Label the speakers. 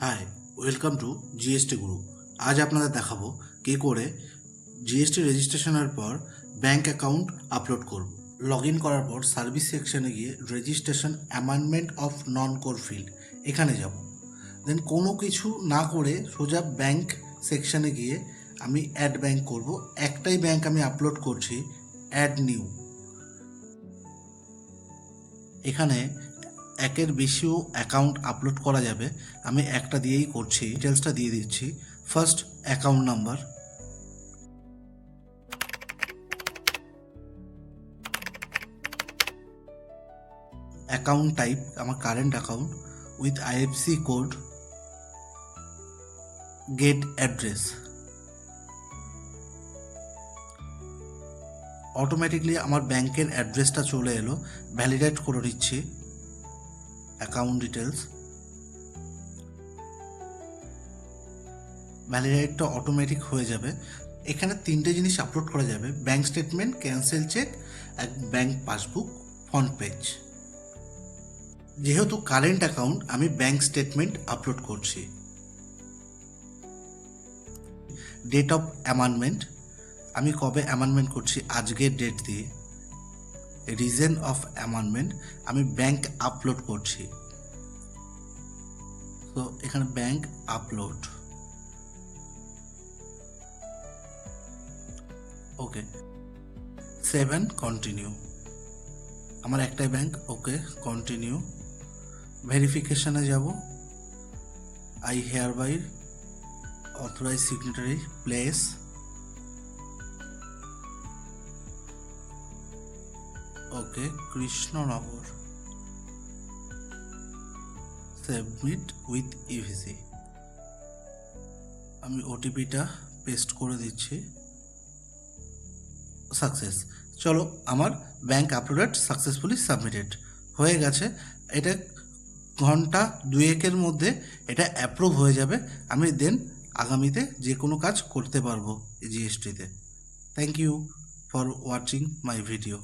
Speaker 1: High, welcome to GST গুরু। আজ আপনাদের দেখাবো কী করে জিএসটি রেজিস্ট্রেশনের পর ব্যাংক অ্যাকাউন্ট আপলোড করব। লগ ইন করার পর সার্ভিস সেকশনে গিয়ে registration amendment of non core field এখানে যাব। দেন কোনো কিছু না করে সোজা ব্যাংক সেকশনে গিয়ে আমি অ্যাড ব্যাংক করব। একটাই ব্যাংক আমি আপলোড করছি, অ্যাড নিউ। এখানে একের বেশিও অ্যাকাউন্ট আপলোড করা যাবে, আমি একটা দিয়েই করছি। ডিটেলসটা দিয়ে দিচ্ছি। First account number, account type আমার current account with IFSC code, get address. Automatically আমার ব্যাংকের অ্যাড্রেসটা চলে এলো। ভ্যালিডেট করে দিচ্ছি অ্যাকাউন্ট ডিটেলস। ভ্যালিডেটটা অটোমেটিক হয়ে যাবে। এখানে তিনটে জিনিস আপলোড করা যাবে: ব্যাংক স্টেটমেন্ট, ক্যান্সেল চেক, এক ব্যাংক পাসবুক, ফ্রন্ট পেজ। যেহেতু কারেন্ট অ্যাকাউন্ট, আমি ব্যাংক স্টেটমেন্ট আপলোড করছি। ডেট অফ অ্যামেন্ডমেন্ট, আমি কবে অ্যামেন্ডমেন্ট করছি আজকের ডেট দিয়ে। রিজন অফ অ্যামেন্ডমেন্ট, আমি ব্যাংক আপলোড করছি। তো এখানে ব্যাংক আপলোড, ওকে। 7 কন্টিনিউ, আমার একটাই ব্যাংক, ওকে কন্টিনিউ। ভেরিফিকেশনে যাব। I hereby authorise signatory place, okay Krishnanagar, submit with EVC. আমি ওটিপিটা পেস্ট করে দিচ্ছি। সাকসেস। চলো, আমার ব্যাংক আপলোডেড সাকসেসফুলি সাবমিটেড হয়ে গেছে। এটা ঘন্টা দুয়েকের মধ্যে এটা অ্যাপ্রুভ হয়ে যাবে। আমি দেন আগামীতে যে কোনো কাজ করতে পারবো জিএসটিতে। Thank you for watching my video.